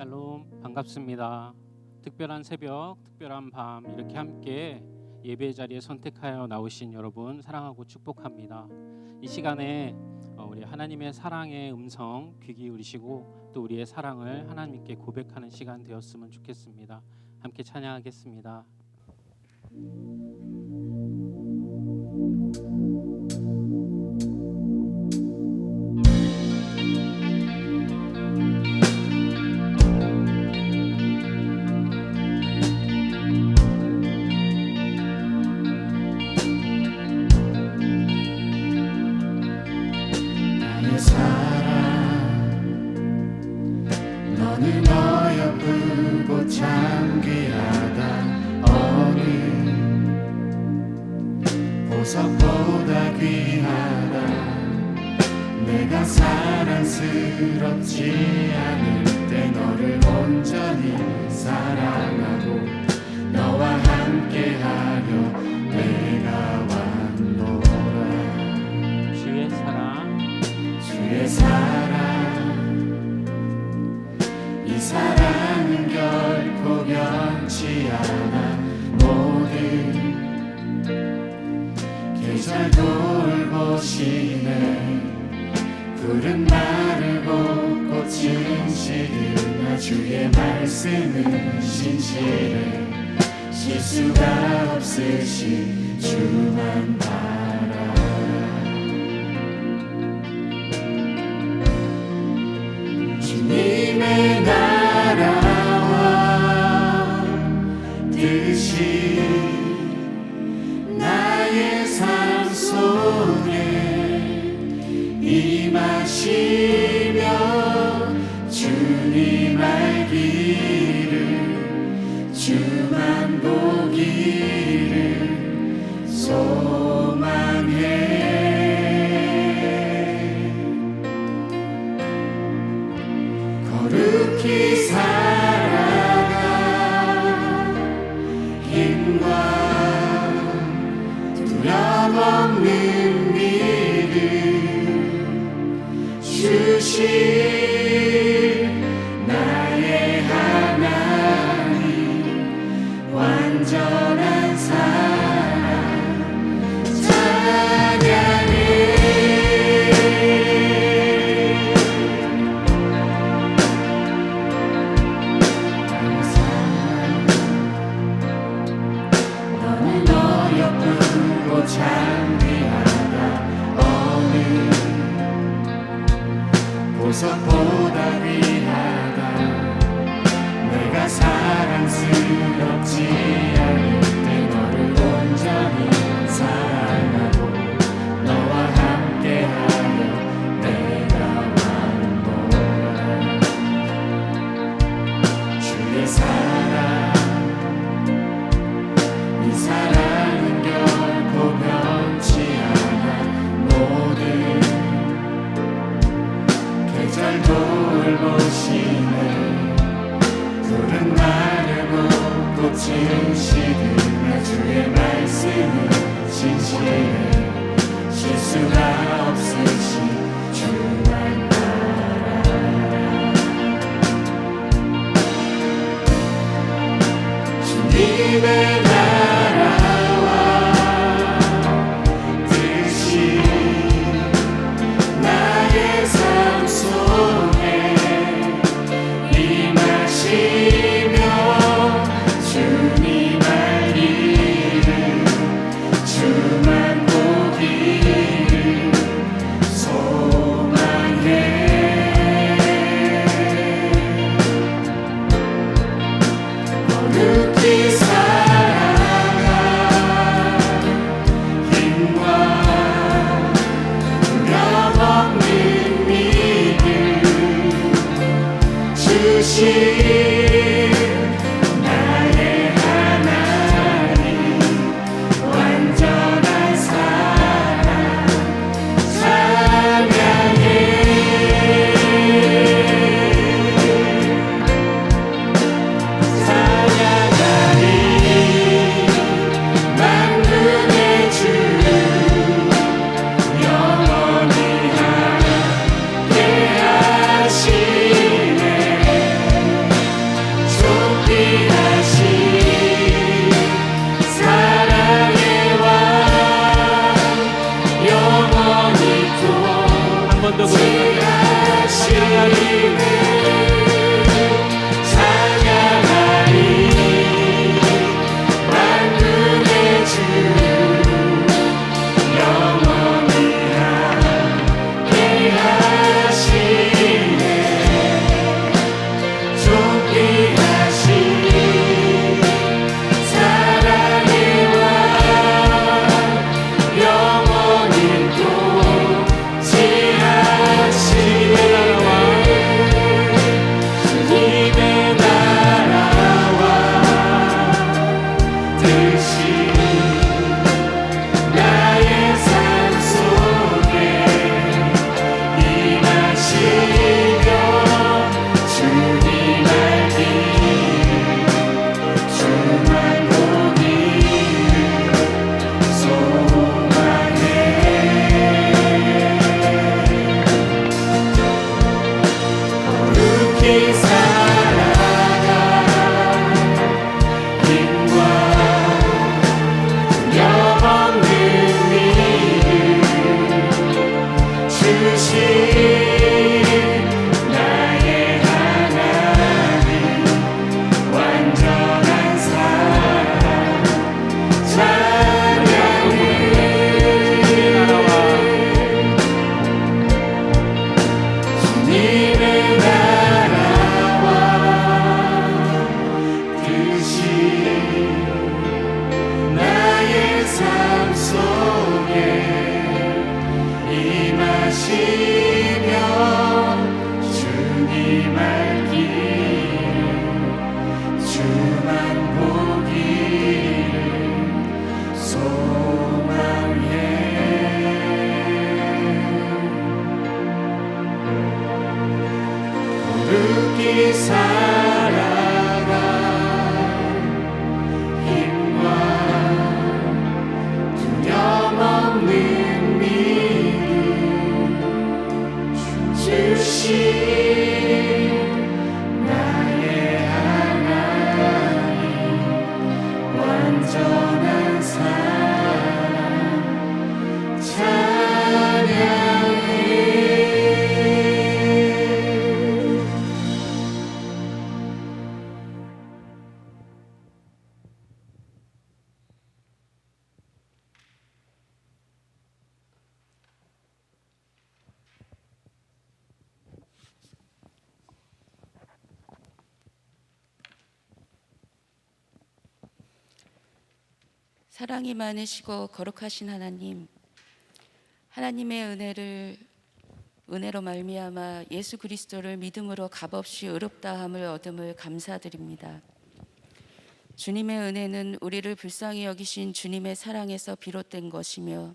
샬롬, 반갑습니다. 특별한 새벽, 특별한 밤 이렇게 함께 예배 자리에 선택하여 나오신 여러분 사랑하고 축복합니다. 이 시간에 우리 하나님의 사랑의 음성 귀 기울이시고 또 우리의 사랑을 하나님께 고백하는 시간 되었으면 좋겠습니다. 함께 찬양하겠습니다. 너는 어여쁘고 참 귀하다. 어느 보석보다 귀하다. 내가 사랑스럽지 않을 때 너를 온전히 사랑하고 너와 함께하려 내가 왔노라. 주의 사랑, 주의 사랑, 이 사랑은 결코 변치 않아. 모든 계절 돌보시네. 푸른 마르고 꽃은 시드나 주의 말씀은 신실해. 실수가 없으신 주만 바라라. 주님의 나라와 뜻이 나의 삶 속에 임하시며 주님 알기를 주만 보기를 소망해. 거룩히 살아가 힘과 두려움 없는 믿음 주신 나의 하나님. 완전한 사랑 찬양해. 너는 어여쁘고 참 귀하다. 어느 보석보다 귀하다. 내가 사랑스럽지 않을 때 너를 온전히 사랑하고 너와 함께하며 내가 왔노라. 주의 사랑, 이 사랑은 결코 변치 않아. 모든 계절 돌보시네. 푸른 마르고 꽃은 시드나 주의 말씀은 신실해. 실수가 없으신 주만 바라라. 주님의 나라와 뜻이 나의 삶 속에 임하시며 주님 알기를 주만 보기를 소망해. 거룩히 살아가 힘과 두려움 없는 믿음 주신 나의 하나님. 완전한 사랑 찬양해. 찬양하리 만군의 주 영원히 함께하시네. 영원히 살아가 힘과 두려움 없는 믿음 주신 나의 하나님 완전한 사랑 찬양해. 사랑이 많으시고 거룩하신 하나님, 하나님의 은혜로 말미암아 예수 그리스도를 믿음으로 값없이 의롭다함을 얻음을 감사드립니다. 주님의 은혜는 우리를 불쌍히 여기신 주님의 사랑에서 비롯된 것이며,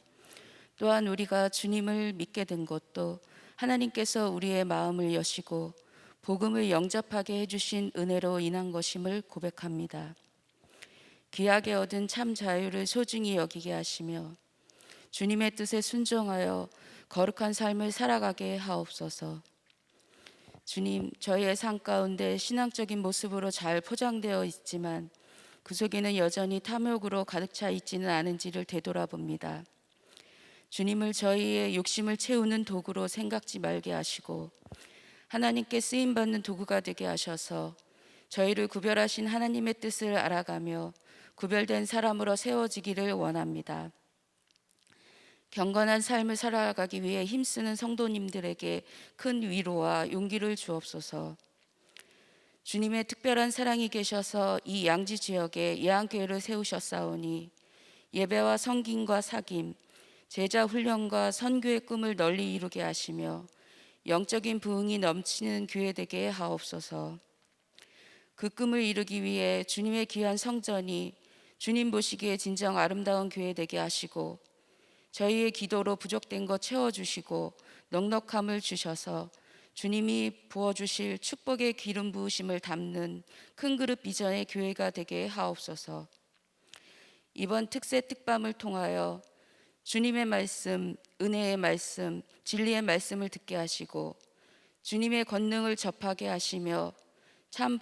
또한 우리가 주님을 믿게 된 것도 하나님께서 우리의 마음을 여시고 복음을 영접하게 해주신 은혜로 인한 것임을 고백합니다. 귀하게 얻은 참 자유를 소중히 여기게 하시며 주님의 뜻에 순종하여 거룩한 삶을 살아가게 하옵소서. 주님, 저희의 삶 가운데 신앙적인 모습으로 잘 포장되어 있지만 그 속에는 여전히 탐욕으로 가득 차 있지는 않은지를 되돌아봅니다. 주님을 저희의 욕심을 채우는 도구로 생각지 말게 하시고 하나님께 쓰임받는 도구가 되게 하셔서 저희를 구별하신 하나님의 뜻을 알아가며 구별된 사람으로 세워지기를 원합니다. 경건한 삶을 살아가기 위해 힘쓰는 성도님들에게 큰 위로와 용기를 주옵소서. 주님의 특별한 사랑이 계셔서 이 양지 지역에 예안교회를 세우셨사오니 예배와 성김과 사김, 제자 훈련과 선교의 꿈을 널리 이루게 하시며 영적인 부흥이 넘치는 교회 되게 하옵소서. 그 꿈을 이루기 위해 주님의 귀한 성전이 주님 보시기에 진정 아름다운 교회 되게 하시고 저희의 기도로 부족된 것 채워주시고 넉넉함을 주셔서 주님이 부어주실 축복의 기름 부으심을 담는 큰 그릇 비전의 교회가 되게 하옵소서. 이번 특세 특밤을 통하여 주님의 말씀, 은혜의 말씀, 진리의 말씀을 듣게 하시고 주님의 권능을 접하게 하시며 참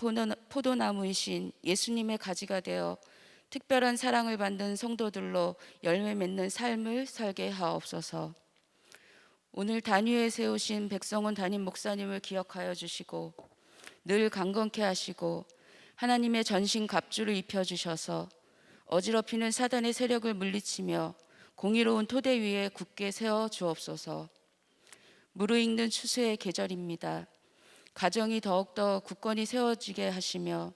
포도나무이신 예수님의 가지가 되어 특별한 사랑을 받는 성도들로 열매 맺는 삶을 살게 하옵소서. 오늘 단위에 세우신 백성원 담임 목사님을 기억하여 주시고 늘 강건케 하시고 하나님의 전신 갑주를 입혀주셔서 어지럽히는 사단의 세력을 물리치며 공의로운 토대 위에 굳게 세워 주옵소서. 무르익는 추수의 계절입니다. 가정이 더욱더 굳건히 세워지게 하시며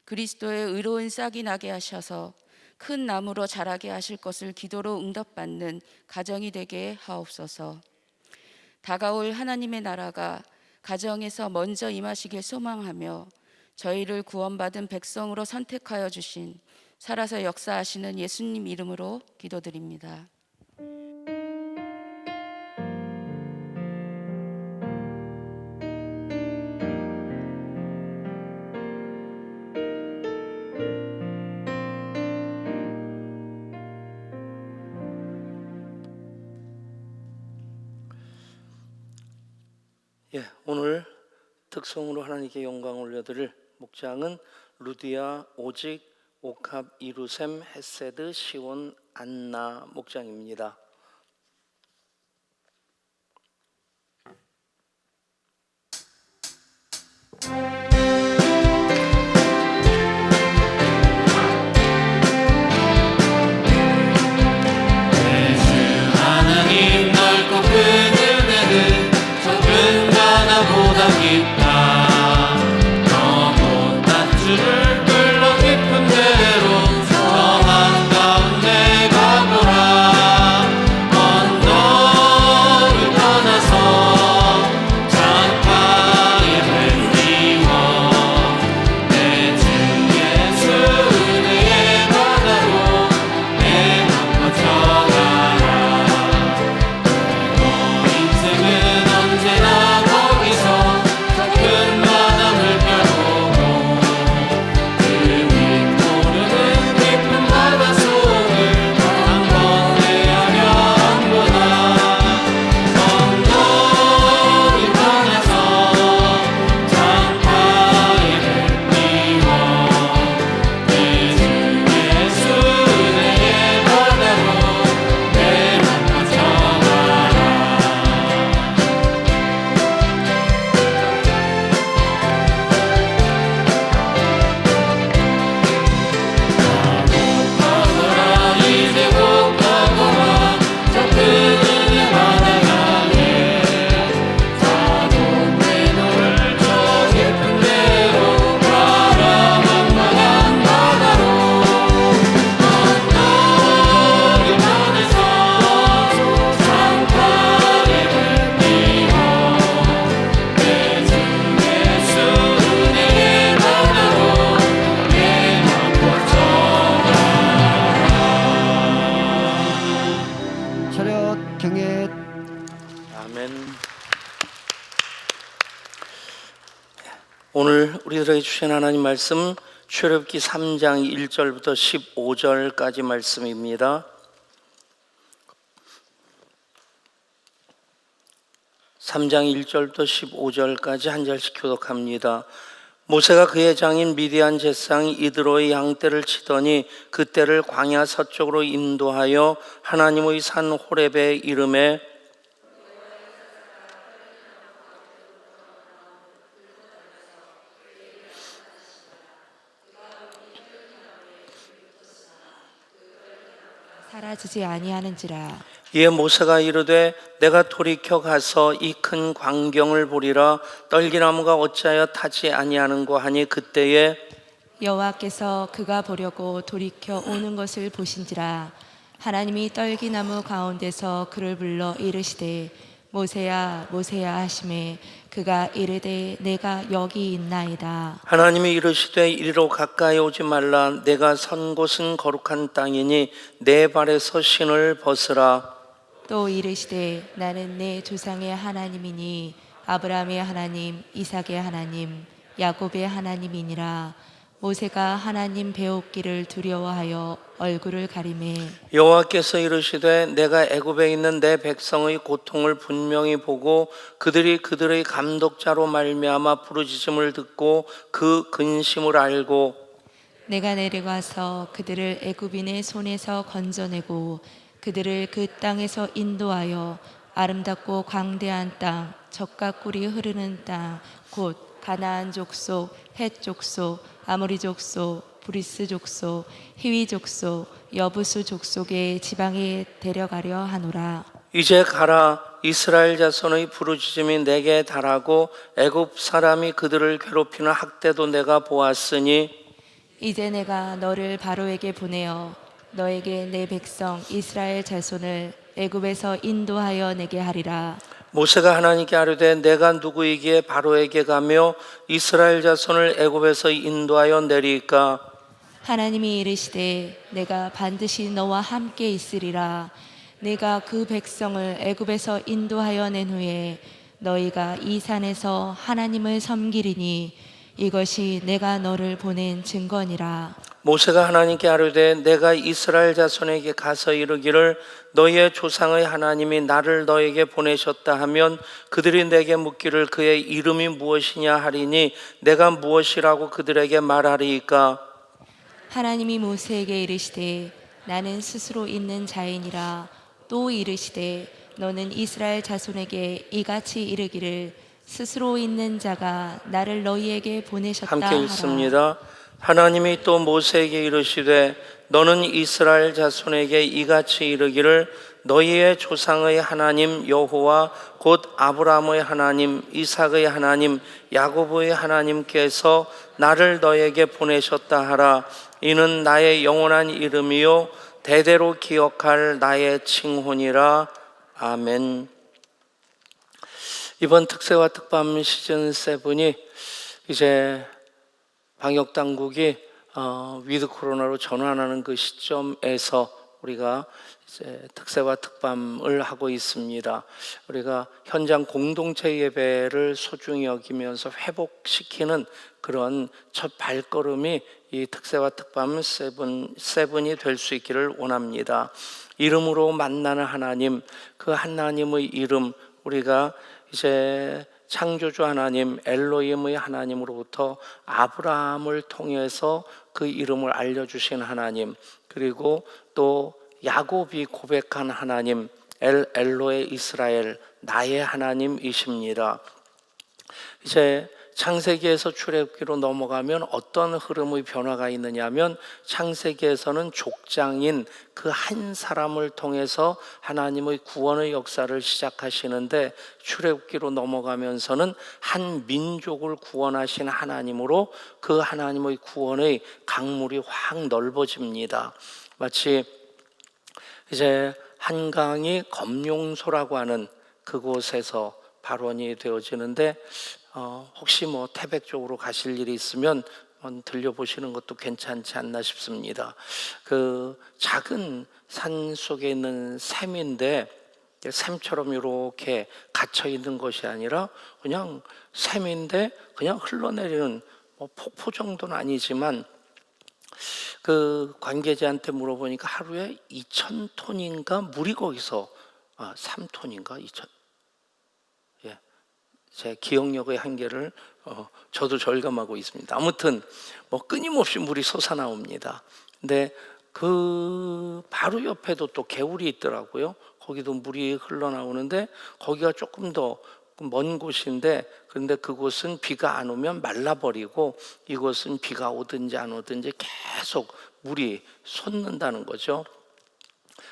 그리스도의 의로운 싹이 나게 하셔서 큰 나무로 자라게 하실 것을 기도로 응답받는 가정이 되게 하옵소서. 다가올 하나님의 나라가 가정에서 먼저 임하시길 소망하며 저희를 구원받은 백성으로 선택하여 주신 살아서 역사하시는 예수님 이름으로 기도드립니다. 오늘 특성으로 하나님께 영광 올려드릴 목장은 루디아 오직 옥합 이루셈 헤세드 시온 안나 목장입니다. 하나님 넓고 큰 은혜는 적은 바다보다 깊다. 너무 낮주를 끌러 깊은 데로 저 한가운데 가보라. 언덕을 떠나서 창가에 뱀리워 내 주 예수 은혜의 바다로 내맘 뻗쳐가라. 인생은 언제나 거기서 더 큰 오늘 우리들에게 주신 하나님 말씀 출애굽기 3장 1절부터 15절까지 말씀입니다. 3장 1절부터 15절까지 한 절씩 교독합니다. 모세가 그의 장인 미디안 제사장 이드로의 양떼를 치더니 그 떼를 광야 서쪽으로 인도하여 하나님의 산 호렙에 이르매 사라지지 아니하는지라. 이에 모세가 이르되 내가 돌이켜 가서 이 큰 광경을 보리라. 떨기나무가 어찌하여 타지 아니하는고 하니 그때에 여호와께서 그가 보려고 돌이켜 오는 것을 보신지라. 하나님이 떨기나무 가운데서 그를 불러 이르시되 모세야 모세야 하시매 그가 이르되 내가 여기 있나이다. 하나님이 이르시되 이리로 가까이 오지 말라. 내가 선 곳은 거룩한 땅이니 내 발에서 신을 벗으라. 또 이르시되 나는 내 조상의 하나님이니 아브라함의 하나님 이삭의 하나님 야곱의 하나님이니라. 모세가 하나님 배웠기를 두려워하여 얼굴을 가리매 여호와께서 이르시되 내가 애굽에 있는 내 백성의 고통을 분명히 보고 그들이 그들의 감독자로 말미암아 부르짖음을 듣고 그 근심을 알고 내가 내려가서 그들을 애굽인의 손에서 건져내고 그들을 그 땅에서 인도하여 아름답고 광대한 땅 젖과 꿀이 흐르는 땅 곧 가나안 족속 헷 족속 아모리 족속 브리스 족속 히위 족속 여부수 족속의 지방에 데려가려 하노라. 이제 가라. 이스라엘 자손의 부르짖음이 내게 달하고 애굽 사람이 그들을 괴롭히는 학대도 내가 보았으니 이제 내가 너를 바로에게 보내어 너에게 내 백성 이스라엘 자손을 애굽에서 인도하여 내게 하리라. 모세가 하나님께 아뢰되 내가 누구이기에 바로에게 가며 이스라엘 자손을 애굽에서 인도하여 내리까? 하나님이 이르시되 내가 반드시 너와 함께 있으리라. 내가 그 백성을 애굽에서 인도하여 낸 후에 너희가 이 산에서 하나님을 섬기리니 이것이 내가 너를 보낸 증거니라. 모세가 하나님께 아뢰되 내가 이스라엘 자손에게 가서 이르기를 너희의 조상의 하나님이 나를 너에게 보내셨다 하면 그들이 내게 묻기를 그의 이름이 무엇이냐 하리니 내가 무엇이라고 그들에게 말하리이까? 하나님이 모세에게 이르시되 나는 스스로 있는 자이니라. 또 이르시되 너는 이스라엘 자손에게 이같이 이르기를 스스로 있는 자가 나를 너희에게 보내셨다 함께 하라. 읽습니다. 하나님이 또 모세에게 이르시되 너는 이스라엘 자손에게 이같이 이르기를 너희의 조상의 하나님 여호와 곧 아브라함의 하나님 이삭의 하나님 야곱의 하나님께서 나를 너에게 보내셨다 하라. 이는 나의 영원한 이름이요 대대로 기억할 나의 칭혼이라. 아멘. 이번 특세와 특밤 시즌 7이 이제 방역 당국이 위드 코로나로 전환하는 그 시점에서 우리가 이제 특세와 특밤을 하고 있습니다. 우리가 현장 공동체 예배를 소중히 여기면서 회복시키는 그런 첫 발걸음이 이 특세와 특밤 세븐이 될 수 있기를 원합니다. 이름으로 만나는 하나님, 그 하나님의 이름, 우리가 이제 창조주 하나님 엘로힘의 하나님으로부터 아브라함을 통해서 그 이름을 알려주신 하나님, 그리고 또 야곱이 고백한 하나님 엘로의 이스라엘 나의 하나님이십니다. 이제 창세기에서 출애굽기로 넘어가면 어떤 흐름의 변화가 있느냐면 창세기에서는 족장인 그 한 사람을 통해서 하나님의 구원의 역사를 시작하시는데 출애굽기로 넘어가면서는 한 민족을 구원하신 하나님으로 그 하나님의 구원의 강물이 확 넓어집니다. 마치 이제 한강이 검룡소라고 하는 그곳에서 발원이 되어지는데 혹시 뭐 태백 쪽으로 가실 일이 있으면 들려보시는 것도 괜찮지 않나 싶습니다. 그 작은 산 속에 있는 샘인데 샘처럼 이렇게 갇혀 있는 것이 아니라 그냥 샘인데 그냥 흘러내리는 뭐 폭포 정도는 아니지만 그 관계자한테 물어보니까 하루에 2,000톤인가 물이 거기서 3톤인가 2,000 예, 제 기억력의 한계를 저도 절감하고 있습니다. 아무튼 뭐 끊임없이 물이 솟아나옵니다. 근데 그 바로 옆에도 또 개울이 있더라고요. 거기도 물이 흘러나오는데 거기가 조금 더 먼 곳인데 그런데 그곳은 비가 안 오면 말라버리고 이곳은 비가 오든지 안 오든지 계속 물이 솟는다는 거죠.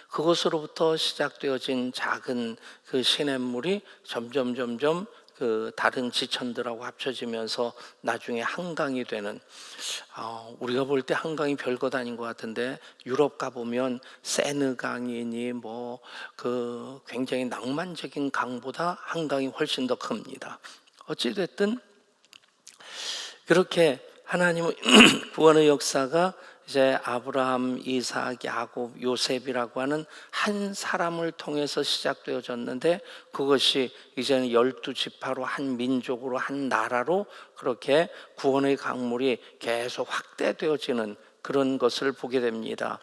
그곳으로부터 시작되어진 작은 그 시냇물이 점점 그 다른 지천들하고 합쳐지면서 나중에 한강이 되는, 우리가 볼 때 한강이 별것 아닌 것 같은데 유럽 가보면 세느강이니 뭐 그 굉장히 낭만적인 강보다 한강이 훨씬 더 큽니다. 어찌됐든 그렇게 하나님의 구원의 역사가 이제 아브라함, 이삭, 야곱, 요셉이라고 하는 한 사람을 통해서 시작되어졌는데 그것이 이제는 12지파로 한 민족으로 한 나라로 그렇게 구원의 강물이 계속 확대되어지는 그런 것을 보게 됩니다.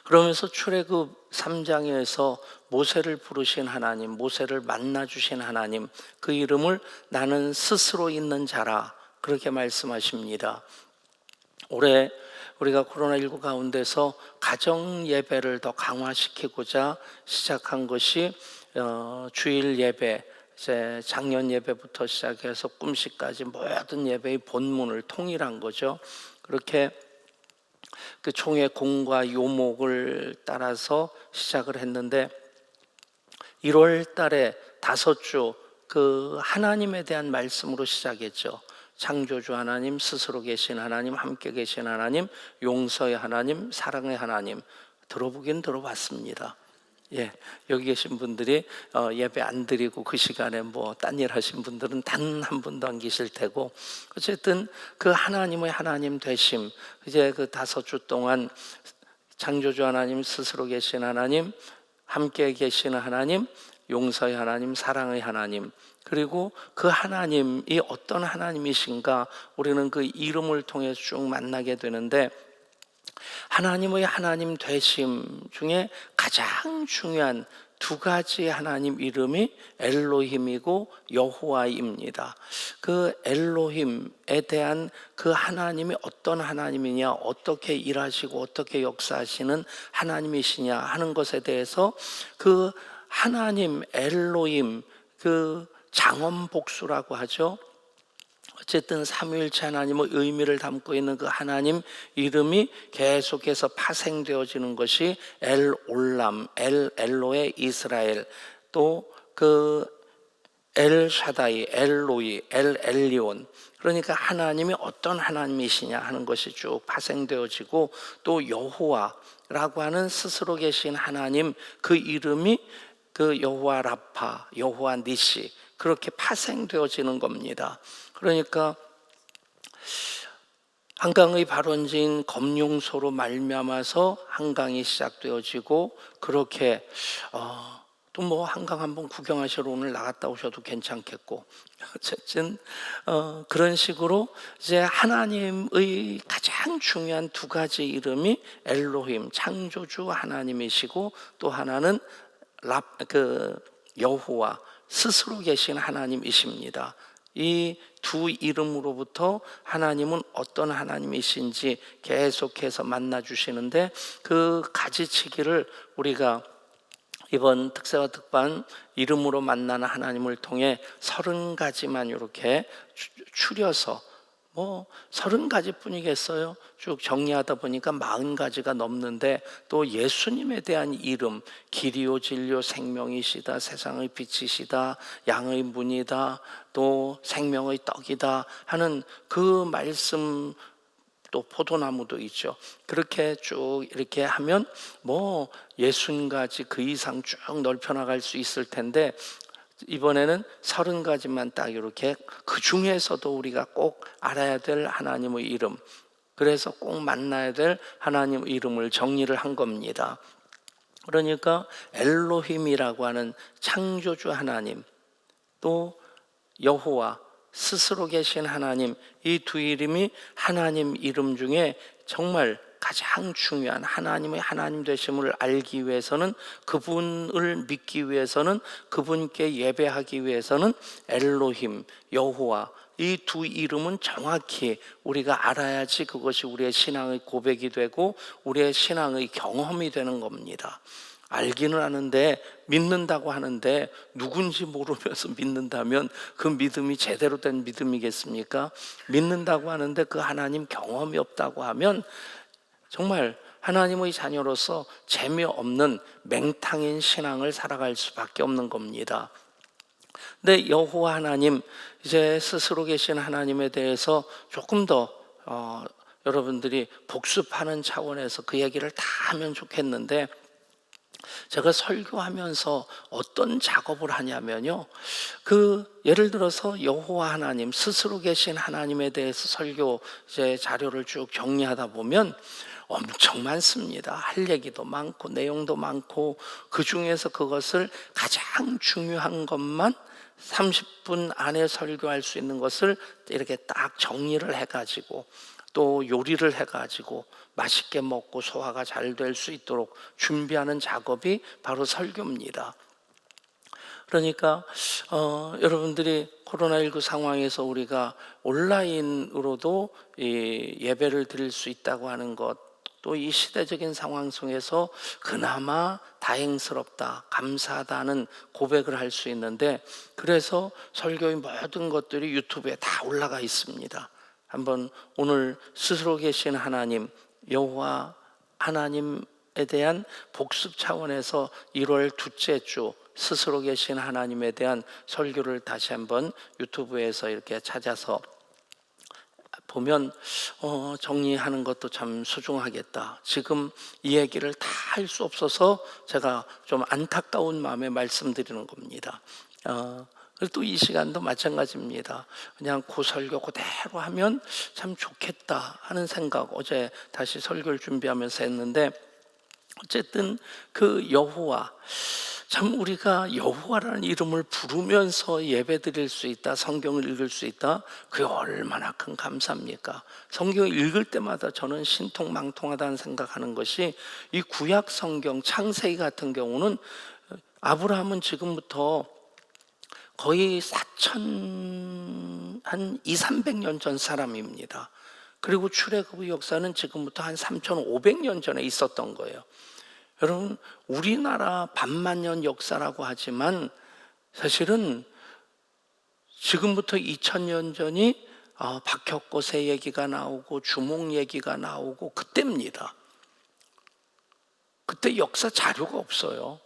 그러면서 출애굽 3장에서 모세를 부르신 하나님, 모세를 만나 주신 하나님, 그 이름을 나는 스스로 있는 자라 그렇게 말씀하십니다. 올해 우리가 코로나19 가운데서 가정 예배를 더 강화시키고자 시작한 것이 주일 예배, 이제 작년 예배부터 시작해서 꿈식까지 모든 예배의 본문을 통일한 거죠. 그렇게 그 총의 공과 요목을 따라서 시작을 했는데 1월 달에 5주 그 하나님에 대한 말씀으로 시작했죠. 창조주 하나님, 스스로 계신 하나님, 함께 계신 하나님, 용서의 하나님, 사랑의 하나님. 들어보긴 들어봤습니다. 예, 여기 계신 분들이 예배 안 드리고 그 시간에 뭐 딴 일 하신 분들은 단 한 분도 안 계실 테고, 어쨌든 그 하나님의 하나님 되심, 이제 그 5주 동안 창조주 하나님, 스스로 계신 하나님, 함께 계시는 하나님, 용서의 하나님, 사랑의 하나님, 그리고 그 하나님이 어떤 하나님이신가 우리는 그 이름을 통해 쭉 만나게 되는데, 하나님의 하나님 되심 중에 가장 중요한 2가지 하나님 이름이 엘로힘이고 여호와입니다. 그 엘로힘에 대한 그 하나님이 어떤 하나님이냐, 어떻게 일하시고 어떻게 역사하시는 하나님이시냐 하는 것에 대해서 그 하나님 엘로힘, 그 장엄복수라고 하죠. 어쨌든 삼위일체 하나님의 의미를 담고 있는 그 하나님 이름이 계속해서 파생되어지는 것이 엘올람, 엘로의 이스라엘, 또 그 엘샤다이, 엘로이, 엘리온, 그러니까 하나님이 어떤 하나님이시냐 하는 것이 쭉 파생되어지고, 또 여호와라고 하는 스스로 계신 하나님 그 이름이 그 여호와 라파, 여호와 니시, 그렇게 파생되어지는 겁니다. 그러니까 한강의 발원지인 검룡소로 말미암아서 한강이 시작되어지고, 그렇게 또 뭐 한강 한번 구경하시러 오늘 나갔다 오셔도 괜찮겠고, 어쨌든 그런 식으로 이제 하나님의 가장 중요한 2가지 이름이 엘로힘, 창조주 하나님이시고, 또 하나는 그 여호와, 스스로 계신 하나님이십니다. 이 2 이름으로부터 하나님은 어떤 하나님이신지 계속해서 만나 주시는데, 그 가지치기를 우리가 이번 특세와 특반 이름으로 만나는 하나님을 통해 30가지만 이렇게 추려서, 뭐 30가지 뿐이겠어요? 쭉 정리하다 보니까 40가지가 넘는데, 또 예수님에 대한 이름, 길이요 진리요 생명이시다, 세상의 빛이시다, 양의 문이다, 또 생명의 떡이다 하는 그 말씀, 또 포도나무도 있죠. 그렇게 쭉 이렇게 하면 뭐 60가지 그 이상 쭉 넓혀 나갈 수 있을 텐데, 이번에는 30가지만 딱 이렇게, 그 중에서도 우리가 꼭 알아야 될 하나님의 이름, 그래서 꼭 만나야 될 하나님의 이름을 정리를 한 겁니다. 그러니까 엘로힘이라고 하는 창조주 하나님, 또 여호와 스스로 계신 하나님, 이 두 이름이 하나님 이름 중에 정말 가장 중요한, 하나님의 하나님 되심을 알기 위해서는, 그분을 믿기 위해서는, 그분께 예배하기 위해서는 엘로힘, 여호와, 이 두 이름은 정확히 우리가 알아야지 그것이 우리의 신앙의 고백이 되고 우리의 신앙의 경험이 되는 겁니다. 알기는 아는데, 믿는다고 하는데 누군지 모르면서 믿는다면 그 믿음이 제대로 된 믿음이겠습니까? 믿는다고 하는데 그 하나님 경험이 없다고 하면 정말 하나님의 자녀로서 재미없는 맹탕인 신앙을 살아갈 수밖에 없는 겁니다. 근데 여호와 하나님, 이제 스스로 계신 하나님에 대해서 조금 더 여러분들이 복습하는 차원에서 그 얘기를 다 하면 좋겠는데, 제가 설교하면서 어떤 작업을 하냐면요, 예를 들어서 여호와 하나님, 스스로 계신 하나님에 대해서 설교 이제 자료를 쭉 정리하다 보면 엄청 많습니다. 할 얘기도 많고 내용도 많고, 그 중에서 그것을 가장 중요한 것만 30분 안에 설교할 수 있는 것을 이렇게 딱 정리를 해가지고, 또 요리를 해가지고 맛있게 먹고 소화가 잘 될 수 있도록 준비하는 작업이 바로 설교입니다. 그러니까 여러분들이 코로나19 상황에서 우리가 온라인으로도 예배를 드릴 수 있다고 하는 것, 또 이 시대적인 상황 속에서 그나마 다행스럽다, 감사하다는 고백을 할 수 있는데, 그래서 설교의 모든 것들이 유튜브에 다 올라가 있습니다. 한번 오늘 스스로 계신 하나님, 여호와 하나님에 대한 복습 차원에서 1월 둘째 주 스스로 계신 하나님에 대한 설교를 다시 한번 유튜브에서 이렇게 찾아서 보면 정리하는 것도 참 소중하겠다. 지금 이 얘기를 다 할 수 없어서 제가 좀 안타까운 마음에 말씀드리는 겁니다. 또 이 시간도 마찬가지입니다. 그냥 그 설교 그대로 하면 참 좋겠다 하는 생각, 어제 다시 설교를 준비하면서 했는데, 어쨌든 그 여호와, 참 우리가 여호와라는 이름을 부르면서 예배드릴 수 있다, 성경을 읽을 수 있다, 그게 얼마나 큰 감사입니까? 성경을 읽을 때마다 저는 신통망통하다는 생각하는 것이, 이 구약 성경 창세기 같은 경우는 아브라함은 지금부터 거의 4천, 한 200~300년 전 사람입니다. 그리고 출애굽의 역사는 지금부터 한 3,500년 전에 있었던 거예요. 여러분, 우리나라 반만년 역사라고 하지만 사실은 지금부터 2000년 전이 박혁거세 얘기가 나오고 주몽 얘기가 나오고 그때입니다. 그때 역사 자료가 없어요.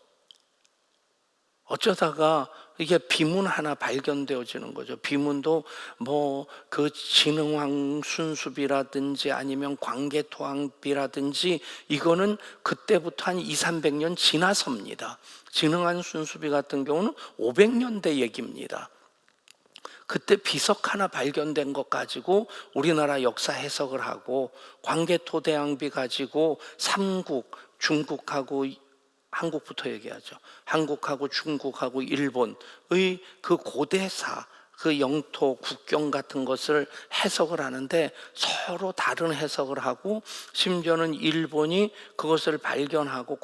어쩌다가 이게 비문 하나 발견되어지는 거죠. 비문도 뭐 그 진흥왕 순수비라든지 아니면 광개토왕비라든지, 이거는 그때부터 한 200~300년 지나서입니다. 진흥왕 순수비 같은 경우는 500년대 얘기입니다. 그때 비석 하나 발견된 것 가지고 우리나라 역사 해석을 하고, 광개토대왕비 가지고 삼국, 중국하고, 한국부터 얘기하죠. 한국하고 중국하고 일본의 그 고대사, 그 영토, 국경 같은 것을 해석을 하는데 서로 다른 해석을 하고, 심지어는 일본이 그것을 발견하고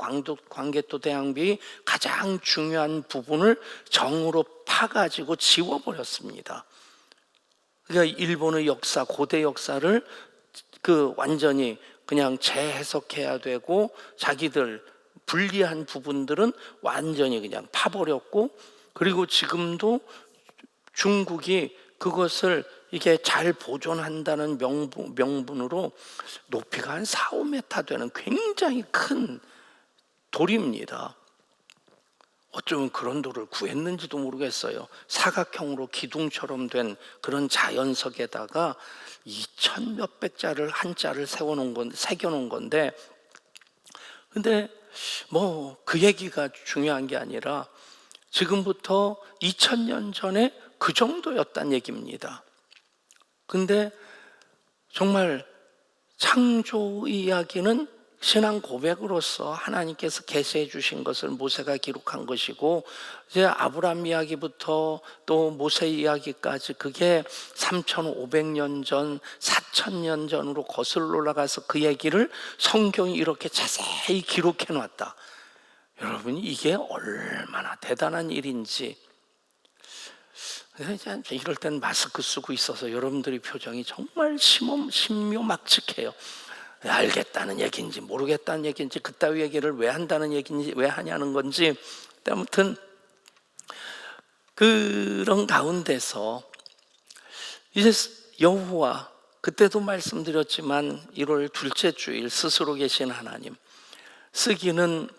광개토대왕비 가장 중요한 부분을 정으로 파가지고 지워버렸습니다. 그러니까 일본의 역사, 고대 역사를 완전히 그냥 재해석해야 되고, 자기들 불리한 부분들은 완전히 그냥 파버렸고, 그리고 지금도 중국이 그것을 이게 잘 보존한다는 명분으로 높이가 한 4~5m 되는 굉장히 큰 돌입니다. 어쩌면 그런 돌을 구했는지도 모르겠어요. 사각형으로 기둥처럼 된 그런 자연석에다가 2,000 몇백 자를 한자를 새겨놓은 건데, 근데 뭐 그 얘기가 중요한 게 아니라 지금부터 2000년 전에 그 정도였단 얘기입니다. 근데 정말 창조 이야기는 신앙 고백으로서 하나님께서 계시해 주신 것을 모세가 기록한 것이고, 이제 아브라함 이야기부터 또 모세 이야기까지 그게 3,500년 전, 4,000년 전으로 거슬러 올라가서 그 얘기를 성경이 이렇게 자세히 기록해 놨다. 여러분, 이게 얼마나 대단한 일인지. 이럴 땐 마스크 쓰고 있어서 여러분들의 표정이 정말 신묘막측해요. 알겠다는 얘기인지 모르겠다는 얘기인지 그따위 얘기를 왜 한다는 얘기인지 왜 하냐는 건지, 아무튼 그런 가운데서 이제 여호와, 그때도 말씀드렸지만 1월 둘째 주일 스스로 계신 하나님, 쓰기는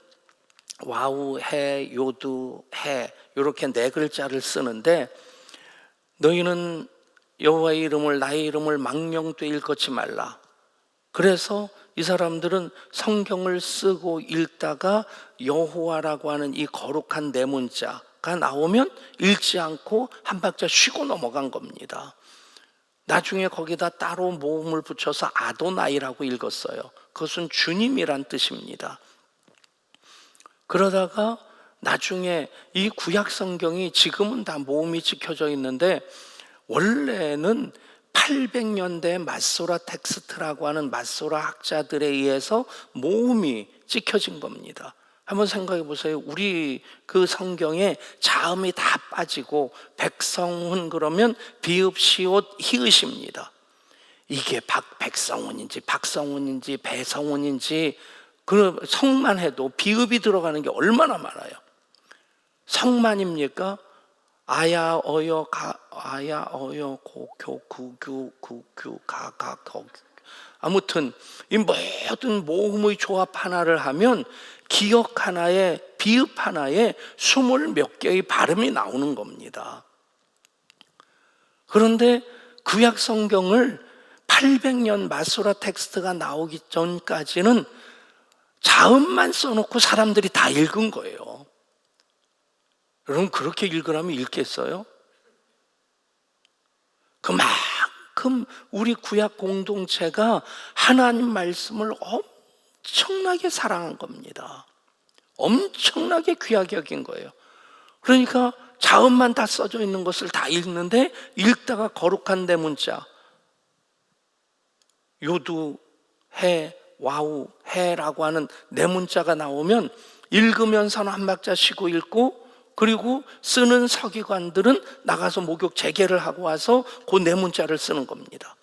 와우, 해, 요두, 해, 이렇게 4글자를 쓰는데, 너희는 여호와의 이름을, 나의 이름을 망령되이 일컫지 말라. 그래서 이 사람들은 성경을 쓰고 읽다가 여호와라고 하는 이 거룩한 네 문자가 나오면 읽지 않고 한 박자 쉬고 넘어간 겁니다. 나중에 거기다 따로 모음을 붙여서 아도나이라고 읽었어요. 그것은 주님이란 뜻입니다. 그러다가 나중에 이 구약 성경이 지금은 다 모음이 찍혀져 있는데, 원래는 800년대 마소라 텍스트라고 하는 마소라 학자들에 의해서 모음이 찍혀진 겁니다. 한번 생각해 보세요. 우리 그 성경에 자음이 다 빠지고 백성훈 그러면 비읍, 시옷, 히읗입니다. 이게 백성훈인지 박성훈인지 배성훈인지 그 성만 해도 비읍이 들어가는 게 얼마나 많아요. 성만입니까? 아야, 어여, 아야, 어여, 고교, 구규, 구규, 가가, 거규. 아무튼 이 모든 모음의 조합 하나를 하면 기역 하나에, 비읍 하나에 20몇 개의 발음이 나오는 겁니다. 그런데 구약 성경을 800년 마소라 텍스트가 나오기 전까지는 자음만 써놓고 사람들이 다 읽은 거예요. 여러분, 그렇게 읽으라면 읽겠어요? 그만큼 우리 구약 공동체가 하나님 말씀을 엄청나게 사랑한 겁니다. 엄청나게 귀하게 여긴 거예요. 그러니까 자음만 다 써져 있는 것을 다 읽는데, 읽다가 거룩한 네 문자 요두, 해, 와우, 해라고 하는 네 문자가 나오면 읽으면서는 한 박자 쉬고 읽고, 그리고 쓰는 서기관들은 나가서 목욕 재개를 하고 와서 그 네 문자를 쓰는 겁니다.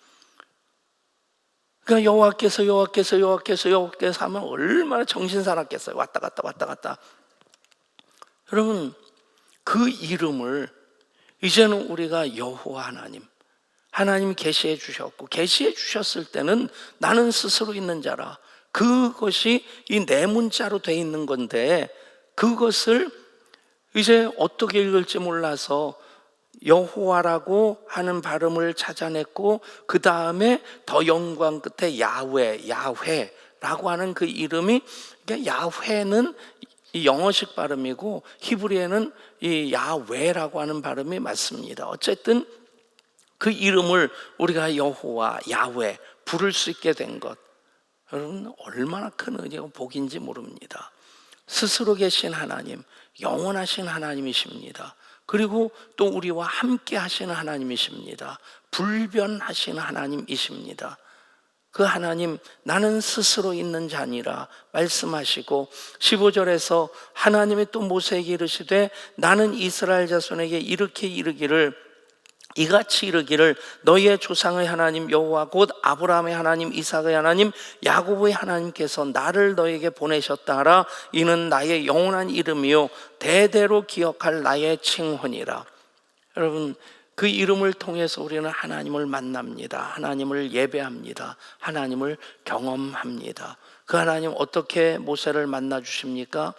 그러니까 여호와께서 하면 얼마나 정신 사납겠어요. 왔다 갔다. 여러분, 그 이름을 이제는 우리가 여호와 하나님 계시해 주셨고, 계시해 주셨을 때는 나는 스스로 있는 자라, 그것이 이 네 문자로 돼 있는 건데, 그것을 이제 어떻게 읽을지 몰라서 여호와라고 하는 발음을 찾아냈고, 그 다음에 더 영광 끝에 야훼라고 하는 그 이름이, 그러니까 야훼는 이 영어식 발음이고 히브리에는 이 야훼라고 하는 발음이 맞습니다. 어쨌든 그 이름을 우리가 여호와, 야훼 부를 수 있게 된 것, 여러분 얼마나 큰 은혜고 복인지 모릅니다. 스스로 계신 하나님, 영원하신 하나님이십니다. 그리고 또 우리와 함께 하시는 하나님이십니다. 불변하시는 하나님이십니다. 그 하나님, 나는 스스로 있는 자니라 말씀하시고, 15절에서 하나님이 또 모세에게 이르시되 나는 이스라엘 자손에게 이렇게 이같이 이르기를 너희의 조상의 하나님 여호와 곧 아브라함의 하나님, 이삭의 하나님, 야곱의 하나님께서 나를 너에게 보내셨다 하라. 이는 나의 영원한 이름이요 대대로 기억할 나의 칭헌이라. 여러분, 그 이름을 통해서 우리는 하나님을 만납니다. 하나님을 예배합니다. 하나님을 경험합니다. 그 하나님 어떻게 모세를 만나 주십니까?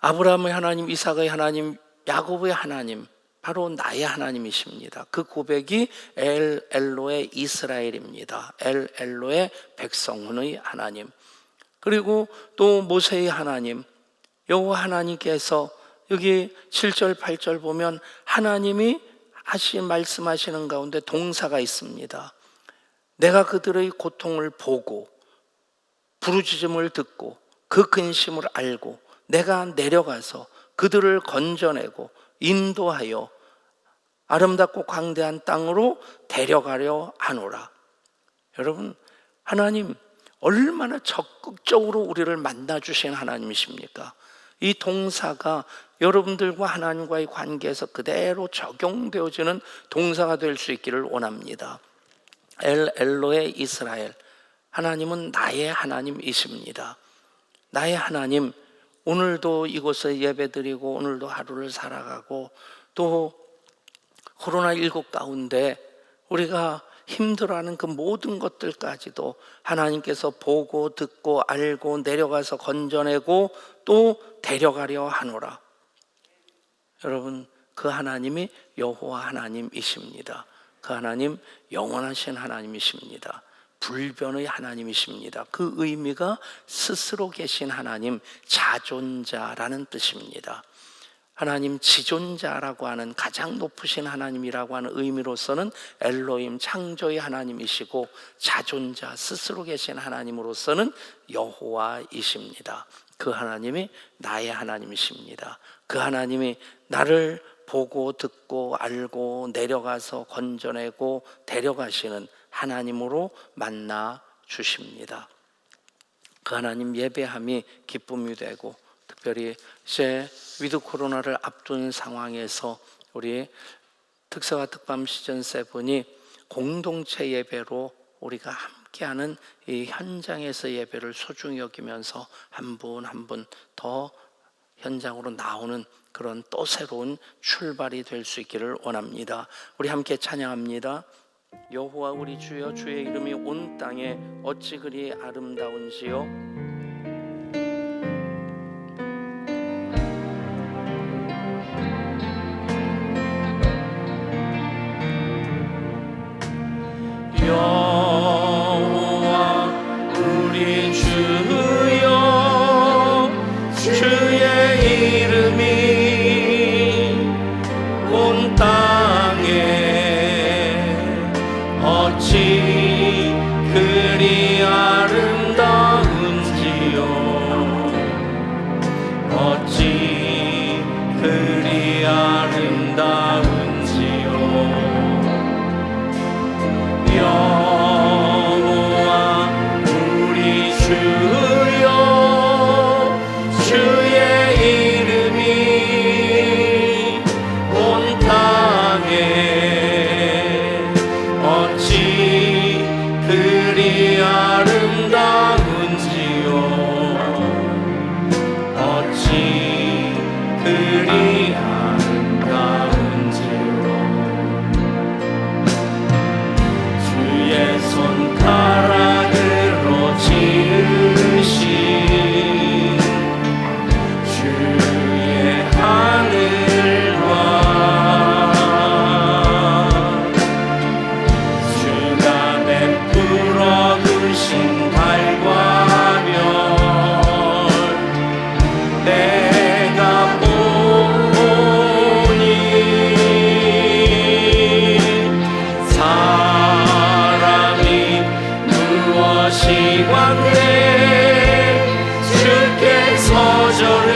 아브라함의 하나님, 이삭의 하나님, 야곱의 하나님, 바로 나의 하나님이십니다. 그 고백이 엘로의 이스라엘입니다. 엘로의 백성의 하나님. 그리고 또 모세의 하나님, 여호와 하나님께서 여기 7절 8절 보면 하나님이 말씀하시는 가운데 동사가 있습니다. 내가 그들의 고통을 보고 부르짖음을 듣고 그 근심을 알고 내가 내려가서 그들을 건져내고 인도하여 아름답고 광대한 땅으로 데려가려 하노라. 여러분, 하나님 얼마나 적극적으로 우리를 만나주신 하나님이십니까? 이 동사가 여러분들과 하나님과의 관계에서 그대로 적용되어지는 동사가 될 수 있기를 원합니다. 엘로의 이스라엘, 하나님은 나의 하나님이십니다. 나의 하나님, 오늘도 이곳에 예배드리고 오늘도 하루를 살아가고 또 코로나19 가운데 우리가 힘들어하는 그 모든 것들까지도 하나님께서 보고 듣고 알고 내려가서 건져내고 또 데려가려 하노라. 여러분, 그 하나님이 여호와 하나님이십니다. 그 하나님 영원하신 하나님이십니다. 불변의 하나님이십니다. 그 의미가 스스로 계신 하나님, 자존자라는 뜻입니다. 하나님 지존자라고 하는 가장 높으신 하나님이라고 하는 의미로서는 엘로힘 창조의 하나님이시고, 자존자 스스로 계신 하나님으로서는 여호와이십니다. 그 하나님이 나의 하나님이십니다. 그 하나님이 나를 보고 듣고 알고 내려가서 건져내고 데려가시는 하나님으로 만나 주십니다. 그 하나님 예배함이 기쁨이 되고, 특별히 이제 위드 코로나를 앞둔 상황에서 우리 특사와 특밤 시즌 7이 공동체 예배로 우리가 함께하는 이 현장에서 예배를 소중히 여기면서 한 분 한 분 더 현장으로 나오는 그런 또 새로운 출발이 될 수 있기를 원합니다. 우리 함께 찬양합니다. 여호와 우리 주여, 주의 이름이 온 땅에 어찌 그리 아름다운지요. 여호와 우리 주여, 주의 이름이 온 땅에 어찌 그리 아름다운지요. 어찌 그리 아름다운지요. 여호와 우리 주여, 주의 이름이 온 땅에 어찌 그리 아름다운지요. 어찌 그리 아름다운지요. 주의 손가락으로 지으신 주의 하늘과 주가 베풀어 두신 달과 별, 내가 보니 사람이 무엇이 왔네. 주께서 저를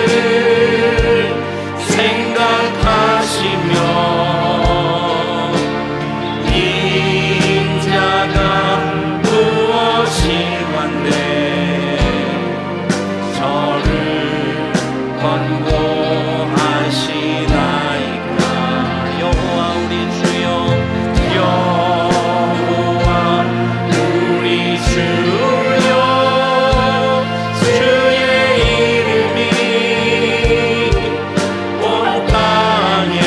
생각하시며 인자가 무엇이 왔네. 저를 권고하시나이까. 여호와 우리 주여, 여호와 우리 주여, 주의 이름이 온 땅에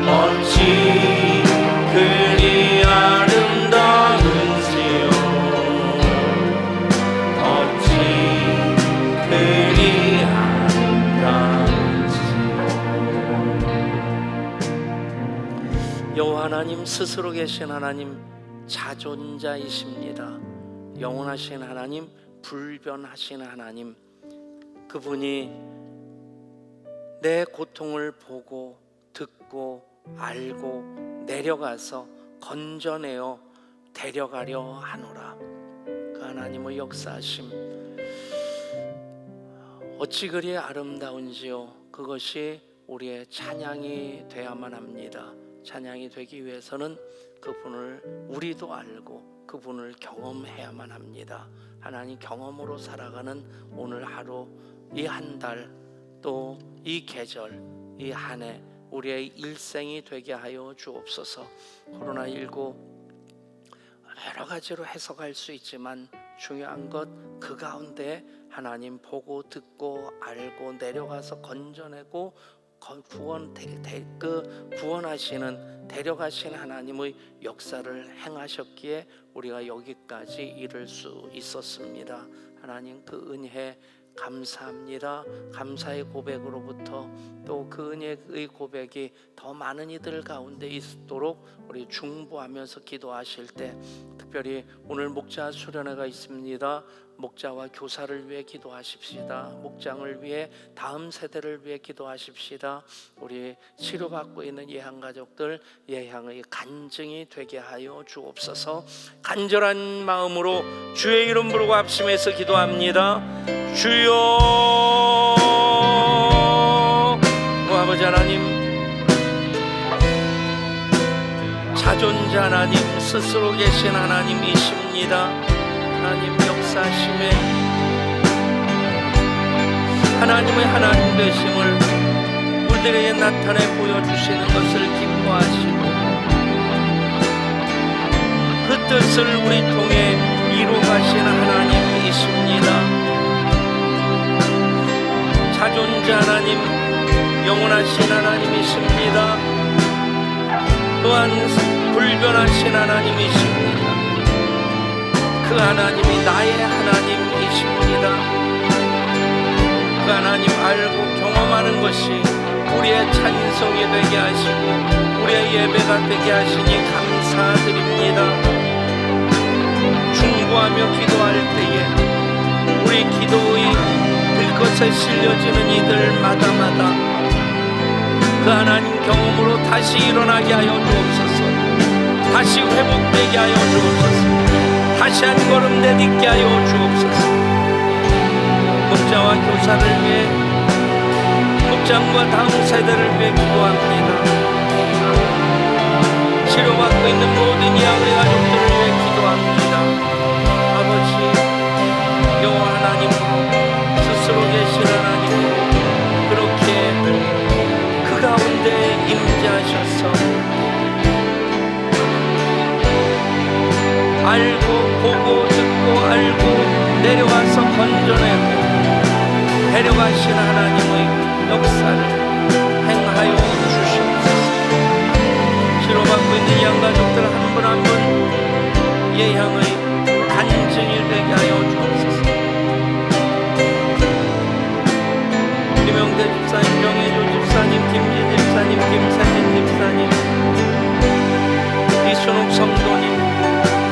어찌 그리 아름다운지요. 어찌 그리 아름다운지요. 여호와 하나님 스스로 계신 하나님, 자존자이십니다. 영원하신 하나님, 불변하신 하나님, 그분이 내 고통을 보고 듣고 알고 내려가서 건져내어 데려가려 하노라. 그 하나님의 역사하심 어찌 그리 아름다운지요. 그것이 우리의 찬양이 되어야만 합니다. 찬양이 되기 위해서는 그분을 우리도 알고 그분을 경험해야만 합니다. 하나님 경험으로 살아가는 오늘 하루, 이 한 달, 또 이 계절, 이 한 해 우리의 일생이 되게 하여 주옵소서. 코로나19 여러 가지로 해석할 수 있지만 중요한 것 그 가운데 하나님 보고 듣고 알고 내려가서 건져내고 구원하시는 데려가시는 하나님의 역사를 행하셨기에 우리가 여기까지 이를 수 있었습니다. 하나님 그 은혜 감사합니다. 감사의 고백으로부터 또 그 은혜의 고백이 더 많은 이들 가운데 있도록 우리 중보하면서 기도하실 때 특별히 오늘 목자 수련회가 있습니다. 목자와 교사를 위해 기도하십시다. 목장을 위해 다음 세대를 위해 기도하십시다. 우리 치료받고 있는 예향 가족들 예향의 간증이 되게 하여 주옵소서. 간절한 마음으로 주의 이름 부르고 합심해서 기도합니다. 주여 아버지 하나님, 자존자 하나님, 스스로 계신 하나님이십니다. 하나님 역사심에 하나님의 하나님 되심을 우리들에게 나타내 보여주시는 것을 기뻐하시고 그 뜻을 우리 통해 이루어가시는 하나님이십니다. 자존자 하나님, 영원하신 하나님이십니다. 또한 불변하신 하나님이십니다. 그 하나님이 나의 하나님이십니다. 그 하나님 알고 경험하는 것이 우리의 찬송이 되게 하시고 우리의 예배가 되게 하시니 감사드립니다. 중보하며 기도할 때에 우리 기도의 들것에 실려지는 이들마다마다 그 하나님 경험으로 다시 일어나게 하여 주옵소서. 다시 회복되게 하여 주옵소서. 다시 한 걸음 내딛게 하여 주옵소서. 목자와 교사를 위해, 목장과 다음 세대를 위해 기도합니다. 치료받고 있는 모든 이아의 가족들을 위해 기도합니다. 아버지 여호와 하나님으로 스스로 계신 하나님으로 그렇게 그 가운데 임재하셔서 알고 보고 듣고 알고 내려와서 건져내고 데려가신 하나님의 역사를 행하여 주시옵소서. 치료받고 있는 양가족들 한 분 한 분 예향의 간증이 되게 하여 주옵소서. 김영대 집사님, 정혜조 집사님, 김진 집사님, 김세진 집사님, 이순욱 성도님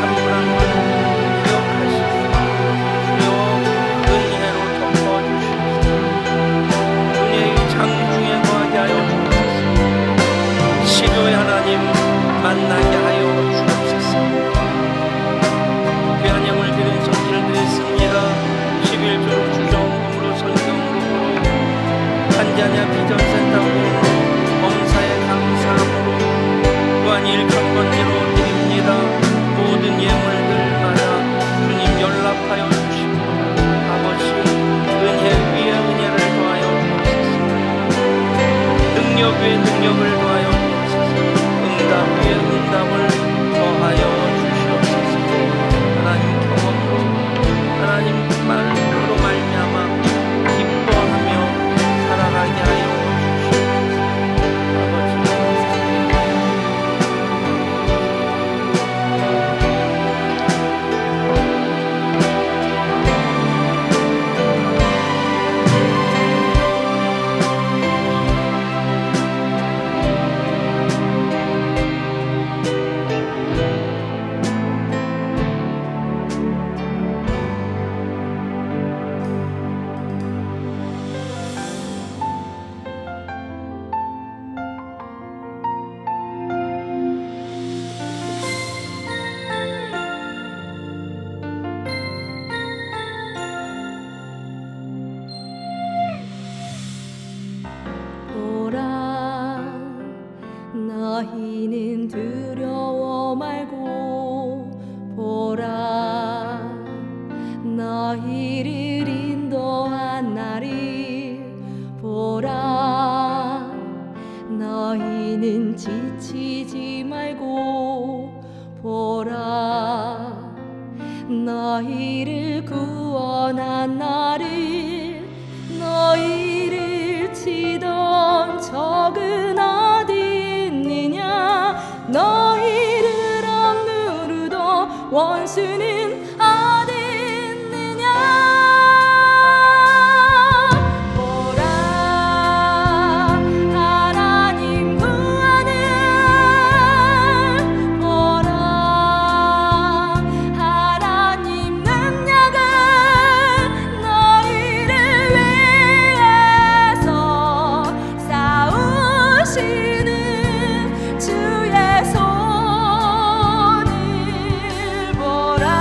한 분 한 분 기억하시고 주여 은혜로 덮어주시옵소서. 은혜의 장중에 거하게 하여 주옵소서. 너희는 두려워 말고 보라 너희를 인도한 나를 보라 너희는 지치지 말고 보라 너희를 구원한 나를 너희를 치던 적은 어디 있느냐 너희를 억누르던 원수는 어디 있느냐 보라 하나님 구원을 보라 하나님 능력은 너희를 위해서 싸우시는 주의 손을 보라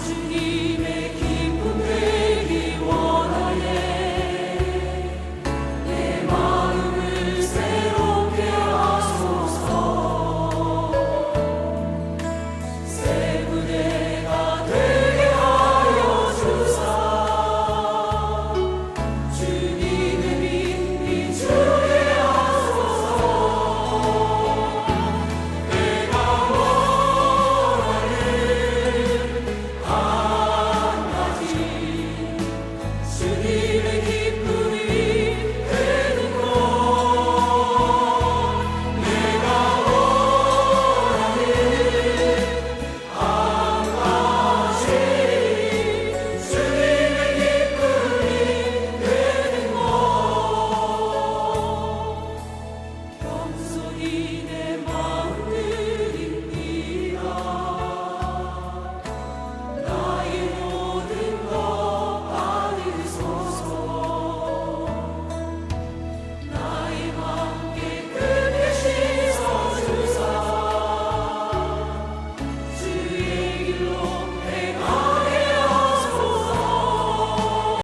주님